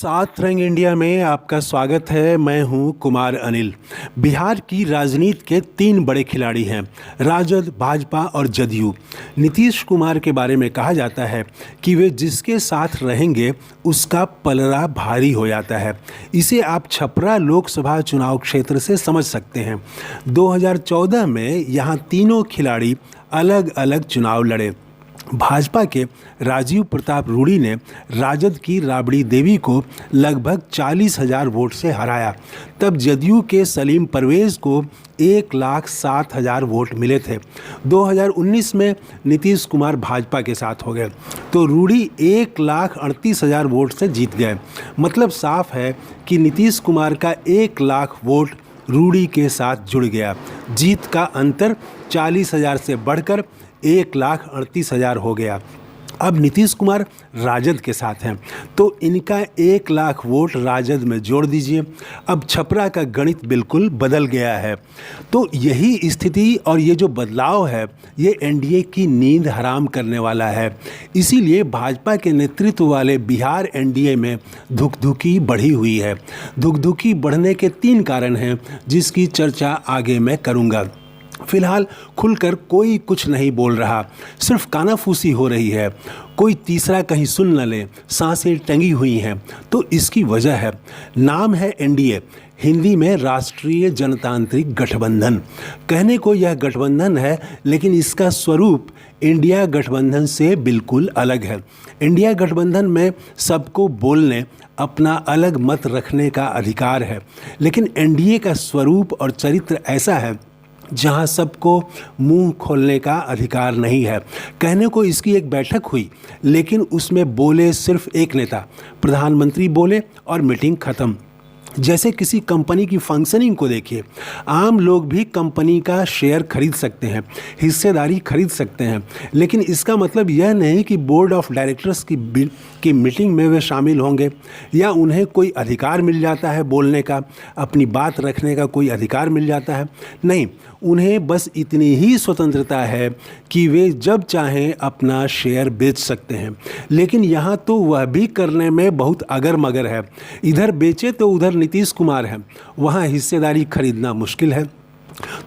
सात रंग इंडिया में आपका स्वागत है। मैं हूं कुमार अनिल। बिहार की राजनीति के तीन बड़े खिलाड़ी हैं, राजद, भाजपा और जदयू। नीतीश कुमार के बारे में कहा जाता है कि वे जिसके साथ रहेंगे उसका पलड़ा भारी हो जाता है। इसे आप छपरा लोकसभा चुनाव क्षेत्र से समझ सकते हैं। 2014 में यहाँ तीनों खिलाड़ी अलग अलग चुनाव लड़े। भाजपा के राजीव प्रताप रूडी ने राजद की राबड़ी देवी को लगभग 40,000 वोट से हराया। तब जदयू के सलीम परवेज को 1,07,000 वोट मिले थे। 2019 में नीतीश कुमार भाजपा के साथ हो गए तो रूडी 1,38,000 वोट से जीत गए। मतलब साफ है कि नीतीश कुमार का 1,00,000 वोट रूडी के साथ जुड़ गया। जीत का अंतर 40,000 से बढ़कर 1,38,000 हो गया। अब नीतीश कुमार राजद के साथ हैं तो इनका 1,00,000 वोट राजद में जोड़ दीजिए। अब छपरा का गणित बिल्कुल बदल गया है। तो यही स्थिति और ये जो बदलाव है ये एनडीए की नींद हराम करने वाला है। इसीलिए भाजपा के नेतृत्व वाले बिहार एनडीए में धुकधुकी बढ़ी हुई है। धुकधुकी बढ़ने के 3 कारण हैं जिसकी चर्चा आगे मैं करूँगा। फिलहाल खुलकर कोई कुछ नहीं बोल रहा, सिर्फ कानाफूसी हो रही है। कोई तीसरा कहीं सुन न ले, सांसें टंगी हुई हैं। तो इसकी वजह है, नाम है एनडीए, हिंदी में राष्ट्रीय जनतांत्रिक गठबंधन। कहने को यह गठबंधन है लेकिन इसका स्वरूप इंडिया गठबंधन से बिल्कुल अलग है। इंडिया गठबंधन में सबको बोलने, अपना अलग मत रखने का अधिकार है, लेकिन एनडीए का स्वरूप और चरित्र ऐसा है जहां सबको मुंह खोलने का अधिकार नहीं है। कहने को इसकी एक बैठक हुई लेकिन उसमें बोले सिर्फ एक नेता, प्रधानमंत्री बोले और मीटिंग खत्म। जैसे किसी कंपनी की फंक्शनिंग को देखिए, आम लोग भी कंपनी का शेयर खरीद सकते हैं, हिस्सेदारी खरीद सकते हैं, लेकिन इसका मतलब यह नहीं कि बोर्ड ऑफ डायरेक्टर्स की मीटिंग में वे शामिल होंगे या उन्हें कोई अधिकार मिल जाता है बोलने का, अपनी बात रखने का कोई अधिकार मिल जाता है। नहीं, उन्हें बस इतनी ही स्वतंत्रता है कि वे जब चाहें अपना शेयर बेच सकते हैं। लेकिन यहाँ तो वह भी करने में बहुत अगर मगर है। इधर बेचे तो उधर नीतीश कुमार है, वहाँ हिस्सेदारी खरीदना मुश्किल है।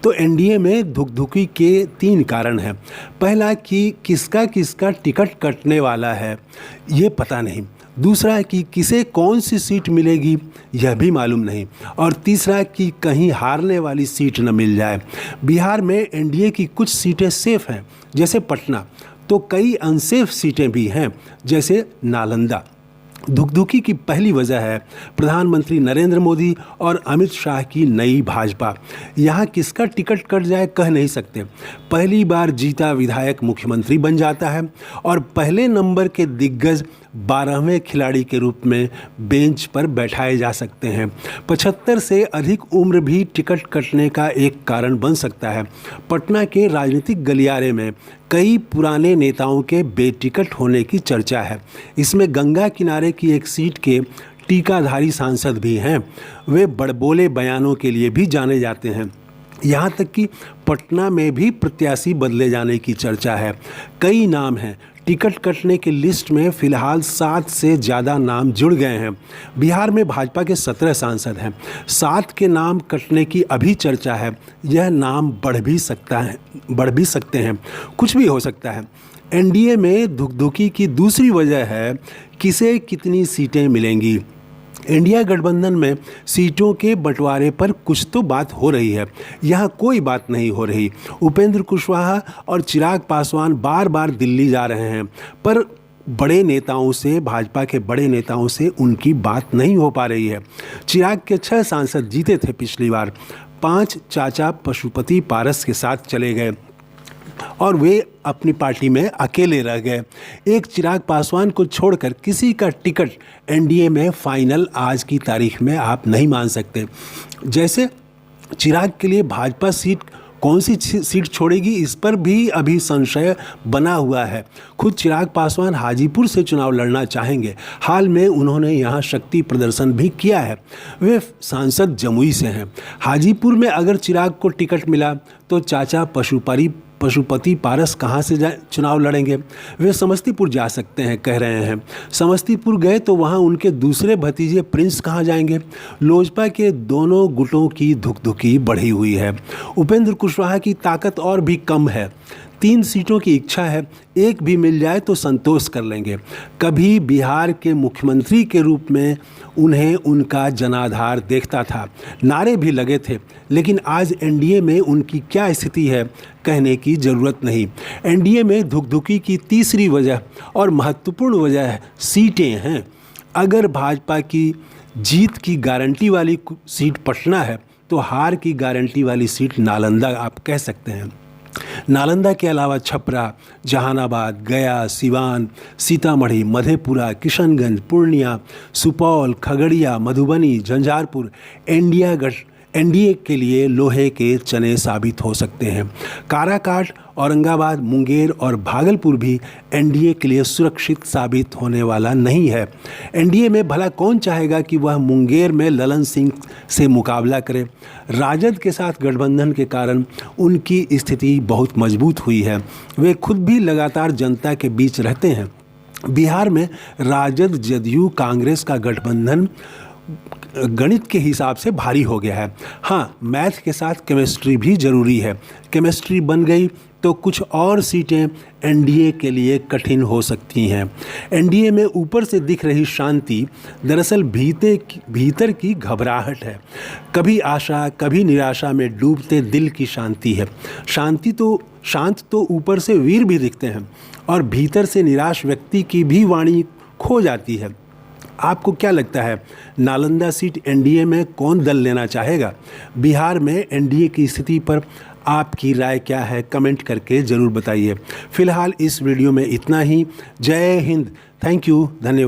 तो एनडीए में धुकधुकी के 3 कारण हैं। पहला कि किसका किसका टिकट कटने वाला है ये पता नहीं। दूसरा कि किसे कौन सी सीट मिलेगी यह भी मालूम नहीं। और तीसरा कि कहीं हारने वाली सीट न मिल जाए। बिहार में एनडीए की कुछ सीटें सेफ हैं जैसे पटना, तो कई अनसेफ सीटें भी हैं जैसे नालंदा। धुकधुकी की पहली वजह है प्रधानमंत्री नरेंद्र मोदी और अमित शाह की नई भाजपा। यहाँ किसका टिकट कट जाए कह नहीं सकते। पहली बार जीता विधायक मुख्यमंत्री बन जाता है और पहले नंबर के दिग्गज 12वें खिलाड़ी के रूप में बेंच पर बैठाए जा सकते हैं। 75 से अधिक उम्र भी टिकट कटने का एक कारण बन सकता है। पटना के राजनीतिक गलियारे में कई पुराने नेताओं के बेटिकट होने की चर्चा है। इसमें गंगा किनारे की एक सीट के टीकाधारी सांसद भी हैं। वे बड़बोले बयानों के लिए भी जाने जाते हैं। यहाँ तक कि पटना में भी प्रत्याशी बदले जाने की चर्चा है। कई नाम हैं। टिकट कटने की लिस्ट में फ़िलहाल 7 से ज़्यादा नाम जुड़ गए हैं। बिहार में भाजपा के 17 सांसद हैं। 7 के नाम कटने की अभी चर्चा है। यह नाम बढ़ भी सकते हैं, कुछ भी हो सकता है। एनडीए में धुकधुकी की दूसरी वजह है किसे कितनी सीटें मिलेंगी। इंडिया गठबंधन में सीटों के बंटवारे पर कुछ तो बात हो रही है, यहाँ कोई बात नहीं हो रही। उपेंद्र कुशवाहा और चिराग पासवान बार बार दिल्ली जा रहे हैं पर बड़े नेताओं से, भाजपा के बड़े नेताओं से उनकी बात नहीं हो पा रही है। चिराग के 6 सांसद जीते थे पिछली बार, 5 चाचा पशुपति पारस के साथ चले गए और वे अपनी पार्टी में अकेले रह गए। एक चिराग पासवान को छोड़कर किसी का टिकट एनडीए में फाइनल आज की तारीख में आप नहीं मान सकते। जैसे चिराग के लिए भाजपा कौन सी सीट छोड़ेगी इस पर भी अभी संशय बना हुआ है। खुद चिराग पासवान हाजीपुर से चुनाव लड़ना चाहेंगे। हाल में उन्होंने यहाँ शक्ति प्रदर्शन भी किया है। वे सांसद जमुई से हैं। हाजीपुर में अगर चिराग को टिकट मिला तो चाचा पशुपति पारस कहाँ से चुनाव लड़ेंगे? वे समस्तीपुर जा सकते हैं कह रहे हैं। समस्तीपुर गए तो वहाँ उनके दूसरे भतीजे प्रिंस कहाँ जाएंगे? लोजपा के दोनों गुटों की धुकधुकी बढ़ी हुई है। उपेंद्र कुशवाहा की ताकत और भी कम है। 3 सीटों की इच्छा है, एक भी मिल जाए तो संतोष कर लेंगे। कभी बिहार के मुख्यमंत्री के रूप में उन्हें उनका जनाधार देखता था, नारे भी लगे थे, लेकिन आज एनडीए में उनकी क्या स्थिति है कहने की ज़रूरत नहीं। एनडीए में धुकधुकी की तीसरी वजह और महत्वपूर्ण वजह सीटें हैं। अगर भाजपा की जीत की गारंटी वाली सीट पटना है तो हार की गारंटी वाली सीट नालंदा आप कह सकते हैं। नालंदा के अलावा छपरा, जहानाबाद, गया, सिवान, सीतामढ़ी, मधेपुरा, किशनगंज, पूर्णिया, सुपौल, खगड़िया, मधुबनी, झंझारपुर एनडीए के लिए लोहे के चने साबित हो सकते हैं। काराकाट, औरंगाबाद, मुंगेर और भागलपुर भी एनडीए के लिए सुरक्षित साबित होने वाला नहीं है। एनडीए में भला कौन चाहेगा कि वह मुंगेर में ललन सिंह से मुकाबला करे? राजद के साथ गठबंधन के कारण उनकी स्थिति बहुत मजबूत हुई है। वे खुद भी लगातार जनता के बीच रहते हैं। बिहार में राजद, जदयू, कांग्रेस का गठबंधन गणित के हिसाब से भारी हो गया है। हाँ, मैथ के साथ केमिस्ट्री भी ज़रूरी है। केमिस्ट्री बन गई तो कुछ और सीटें एनडीए के लिए कठिन हो सकती हैं। एनडीए में ऊपर से दिख रही शांति दरअसल भीतर की घबराहट है। कभी आशा, कभी निराशा में डूबते दिल की शांति है। शांत तो ऊपर से वीर भी दिखते हैं और भीतर से निराश व्यक्ति की भी वाणी खो जाती है। आपको क्या लगता है, नालंदा सीट एनडीए में कौन दल लेना चाहेगा? बिहार में एनडीए की स्थिति पर आपकी राय क्या है? कमेंट करके ज़रूर बताइए। फिलहाल इस वीडियो में इतना ही। जय हिंद। Thank you. धन्यवाद।